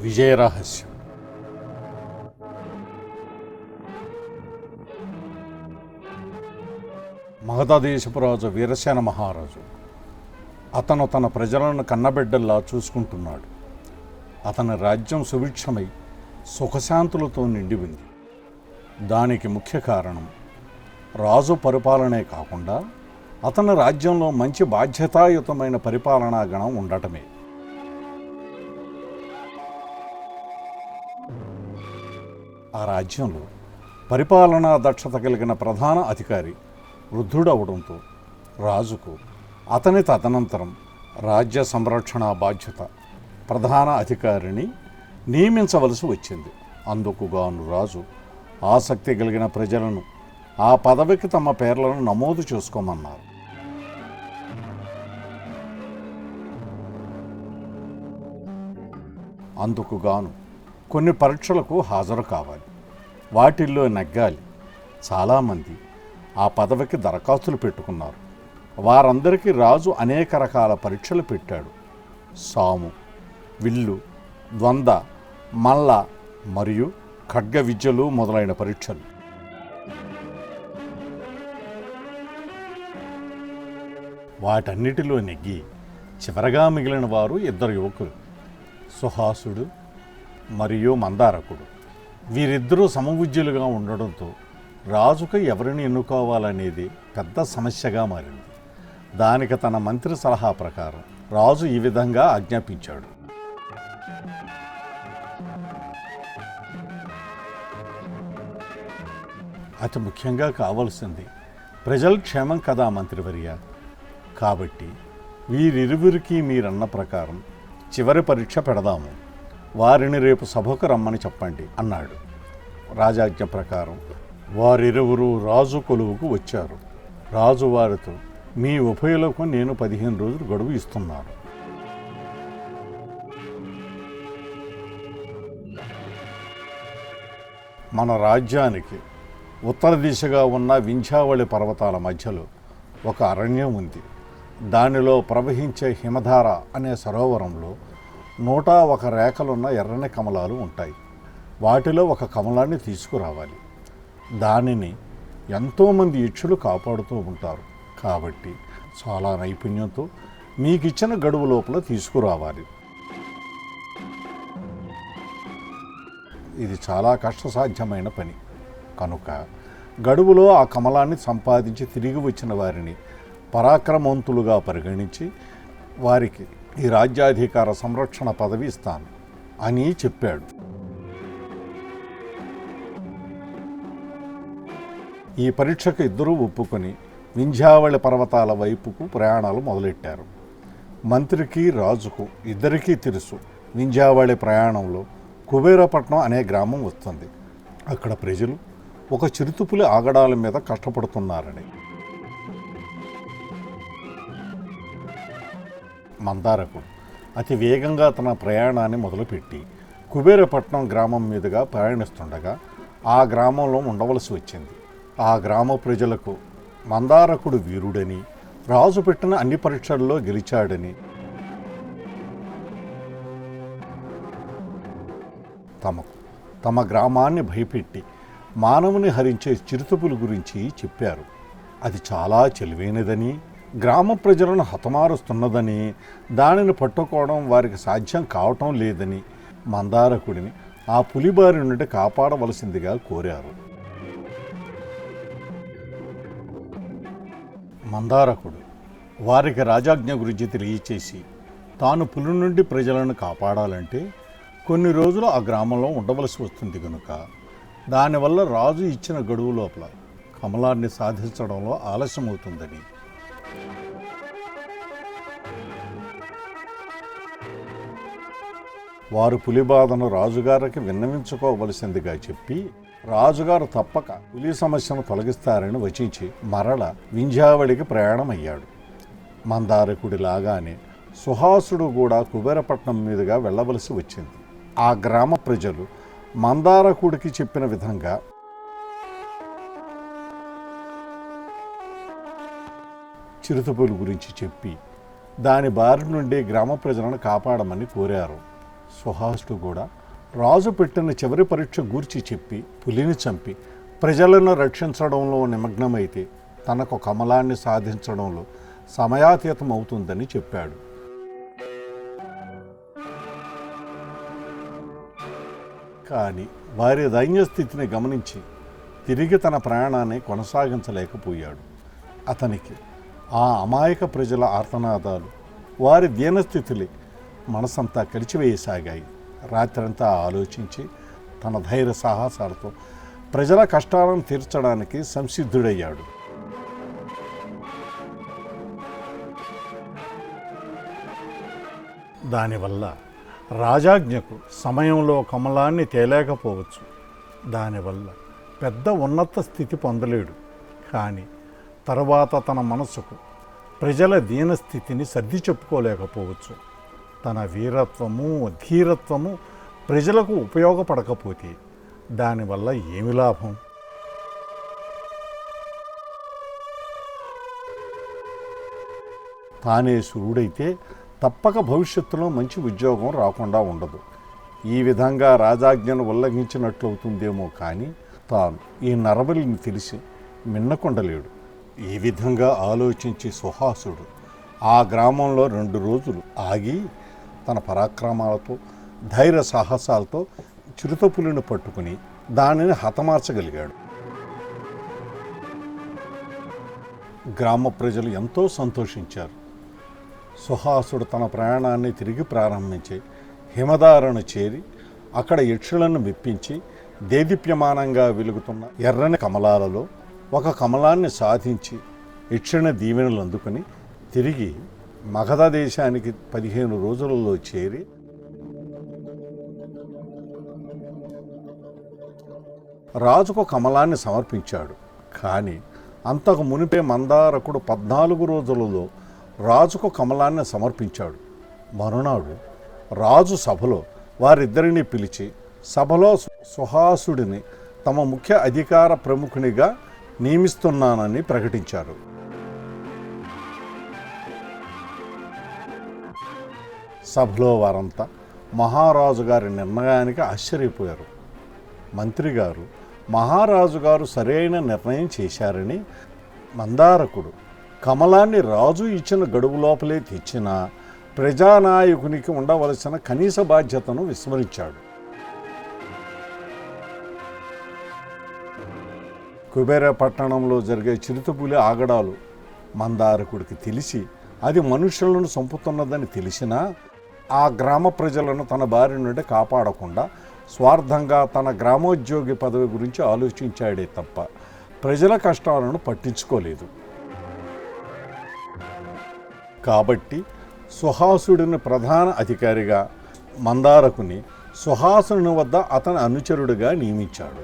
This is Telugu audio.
విజయరహస్యం. మగధ దేశపు రాజు వీరసేన మహారాజు. అతను తన ప్రజలను కన్నబిడ్డల్లా చూసుకుంటున్నాడు. అతని రాజ్యం సుభిక్షమై సుఖశాంతులతో నిండి ఉంది. దానికి ముఖ్య కారణం రాజు పరిపాలనే కాకుండా అతని రాజ్యంలో మంచి బాధ్యతాయుతమైన పరిపాలనా గణం ఉండటమే. ఆ రాజ్యంలో పరిపాలనా దక్షత కలిగిన ప్రధాన అధికారి వృద్ధుడవడంతో రాజుకు అతని తదనంతరం రాజ్య సంరక్షణ బాధ్యత ప్రధాన అధికారిని నియమించవలసి వచ్చింది. అందుకు గాను రాజు ఆసక్తి కలిగిన ప్రజలను ఆ పదవికి తమ పేర్లను నమోదు చేసుకోమన్నారు. అందుకు గాను కొన్ని పరీక్షలకు హాజరు కావాలి, వాటిల్లో నెగ్గాలి. చాలామంది ఆ పదవికి దరఖాస్తులు పెట్టుకున్నారు. వారందరికీ రాజు అనేక రకాల పరీక్షలు పెట్టాడు. సాము, విల్లు, ద్వంద్వ, మల్ల మరియు ఖడ్గ విద్యలు మొదలైన పరీక్షలు. వాటన్నిటిలో నెగ్గి చివరగా మిగిలిన వారు ఇద్దరు యువకులు, సుహాసుడు మరియు మందారకుడు. వీరిద్దరూ సమవిద్యులుగా ఉండడంతో రాజుకు ఎవరిని ఎన్నుకోవాలనేది పెద్ద సమస్యగా మారింది. దానికి తన మంత్రి సలహా ప్రకారం రాజు ఈ విధంగా ఆజ్ఞాపించాడు. అతి ముఖ్యంగా కావలసింది ప్రజల క్షేమం కదా మంత్రివర్య. కాబట్టి వీరిరువురికి మీరన్న ప్రకారం చివరి పరీక్ష పెడదాము. వారిని రేపు సభకు రమ్మని చెప్పండి అన్నాడు. రాజాజ్ఞ ప్రకారం వారిరువురు రాజు కొలువుకు వచ్చారు. రాజు వారితో, మీ ఉభయులకు నేను 15 రోజులు గడువు ఇస్తున్నాను. మన రాజ్యానికి ఉత్తర దిశగా ఉన్న వింధ్యావళి పర్వతాల మధ్యలో ఒక అరణ్యం ఉంది. దానిలో ప్రవహించే హిమధార అనే సరోవరంలో 101 రేఖలున్న ఎర్రని కమలాలు ఉంటాయి. వాటిలో ఒక కమలాన్ని తీసుకురావాలి. దానిని ఎంతోమంది యక్షులు కాపాడుతూ ఉంటారు. కాబట్టి చాలా నైపుణ్యంతో మీకు ఇచ్చిన గడువు లోపల తీసుకురావాలి. ఇది చాలా కష్టసాధ్యమైన పని కనుక గడువులో ఆ కమలాన్ని సంపాదించి తిరిగి వచ్చిన వారిని పరాక్రమవంతులుగా పరిగణించి వారికి ఈ రాజ్యాధికార సంరక్షణ పదవి ఇస్తాను అని చెప్పాడు. ఈ పరీక్షకు ఇద్దరూ ఒప్పుకొని వింధ్యావళి పర్వతాల వైపుకు ప్రయాణాలు మొదలెట్టారు. మంత్రికి రాజుకు ఇద్దరికీ తెలుసు వింధ్యావళి ప్రయాణంలో కుబేరపట్నం అనే గ్రామం వస్తుంది. అక్కడ ప్రజలు ఒక చిరుతుపులి ఆగడాల మీద కష్టపడుతున్నారని. మందారకు అతి వేగంగా తన ప్రయాణాన్ని మొదలుపెట్టి కుబేరపట్నం గ్రామం మీదుగా ప్రయాణిస్తుండగా ఆ గ్రామంలో ఉండవలసి వచ్చింది. ఆ గ్రామ ప్రజలకు మందారకుడు వీరుడని, రాజు పెట్టిన అన్ని పరీక్షల్లో గెలిచాడని, తమ గ్రామాన్ని భయపెట్టి మానవుని హరించే చిరుతపులి గురించి చెప్పారు. అది చాలా తెలివైనదని, గ్రామ ప్రజలను హతమారుస్తున్నదని, దానిని పట్టుకోవడం వారికి సాధ్యం కావటం లేదని మందారకుడిని ఆ పులిబారి నుండి కాపాడవలసిందిగా కోరారు. మందారకుడు వారికి రాజాజ్ఞ గురించి తెలియచేసి, తాను పులి నుండి ప్రజలను కాపాడాలంటే కొన్ని రోజులు ఆ గ్రామంలో ఉండవలసి వస్తుంది కనుక దానివల్ల రాజు ఇచ్చిన గడువు లోపల కమలాన్ని సాధించడంలో ఆలస్యమవుతుందని, వారు పులిబాధను రాజుగారికి విన్నవించుకోవలసిందిగా చెప్పి రాజుగారు తప్పక పులి సమస్యను తొలగిస్తారని వచించి మరల వింధ్యావళికి ప్రయాణమయ్యాడు. మందారకుడి లాగానే సుహాసుడు కూడా కుబేరపట్నం మీదుగా వెళ్ళవలసి వచ్చింది. ఆ గ్రామ ప్రజలు మందారకుడికి చెప్పిన విధంగా చిరుతపులి గురించి చెప్పి దాని బారి నుండి గ్రామ ప్రజలను కాపాడమని కోరారు. సుహాసుడు కూడా రాజు పెట్టిన చివరి పరీక్ష గూర్చి చెప్పి పులిని చంపి ప్రజలను రక్షించడంలో నిమగ్నమైతే తనకు కమలాన్ని సాధించడంలో సమయాతీతం అవుతుందని చెప్పాడు. కానీ వారి దైన్యస్థితిని గమనించి తిరిగి తన ప్రయాణాన్ని కొనసాగించలేకపోయాడు. అతనికి ఆ అమాయక ప్రజల ఆర్తనాదాలు, వారి దీనస్థితులు మనసంతా కలిచివేయసాగాయి. రాత్రంతా ఆలోచించి తన ధైర్య సాహసాలతో ప్రజల కష్టాలను తీర్చడానికి సంసిద్ధుడయ్యాడు. దానివల్ల రాజాజ్ఞకు సమయంలో కమలాన్ని తేలేకపోవచ్చు. దానివల్ల పెద్ద ఉన్నత స్థితి పొందలేడు. కానీ తర్వాత తన మనసుకు ప్రజల దీనస్థితిని సర్ది చెప్పుకోలేకపోవచ్చు. తన వీరత్వము, ధీరత్వము ప్రజలకు ఉపయోగపడకపోతే దానివల్ల ఏమి లాభం? తానే శూరుడైతే తప్పక భవిష్యత్తులో మంచి ఉద్యోగం రాకుండా ఉండదు. ఈ విధంగా రాజాజ్ఞను ఉల్లంఘించినట్లవుతుందేమో కానీ తాను ఈ నరబలిని తెలిసి మిన్నకొండలేడు. ఈ విధంగా ఆలోచించి సుహాసుడు ఆ గ్రామంలో 2 రోజులు ఆగి తన పరాక్రమాలతో, ధైర్య సాహసాలతో చిరుతపులిని పట్టుకుని దానిని హతమార్చగలిగాడు. గ్రామ ప్రజలు ఎంతో సంతోషించారు. సుహాసుడు తన ప్రయాణాన్ని తిరిగి ప్రారంభించి హిమదారను చేరి అక్కడ యక్షులను మెప్పించి దేదీప్యమానంగా వెలుగుతున్న ఎర్రని కమలాలలో ఒక కమలాన్ని సాధించి యక్షిణ దీవెనలు అందుకుని తిరిగి మగధ దేశానికి 15 రోజులలో చేరి రాజుకు కమలాన్ని సమర్పించాడు. కానీ అంతకు మునిపే మందారకుడు 14 రోజులలో రాజుకు కమలాన్ని సమర్పించాడు. మరునాడు రాజు సభలో వారిద్దరిని పిలిచి సభలో సుహాసుడిని తమ ముఖ్య అధికార ప్రముఖునిగా నియమిస్తున్నానని ప్రకటించారు. సభలో వారంతా మహారాజు గారి నిర్ణయానికి ఆశ్చర్యపోయారు. మంత్రి గారు మహారాజు గారు సరైన నిర్ణయం చేశారని, మందారకుడు కమలాన్ని రాజు ఇచ్చిన గడువు లోపలే తెచ్చినా ప్రజానాయకునికి ఉండవలసిన కనీస బాధ్యతను విస్మరించాడు. కుబేర పట్టణంలో జరిగే చిరుతపులి ఆగడాలు మందారకుడికి తెలిసి అది మనుషులను చంపుతున్నదని తెలిసినా ఆ గ్రామ ప్రజలను తన బారి నుండి కాపాడకుండా స్వార్థంగా తన గ్రామోద్యోగి పదవి గురించి ఆలోచించాడే తప్ప ప్రజల కష్టాలను పట్టించుకోలేదు. కాబట్టి సుహాసుడిని ప్రధాన అధికారిగా, మందారకుని సుహాసుని వద్ద అతని అనుచరుడిగా నియమించాడు.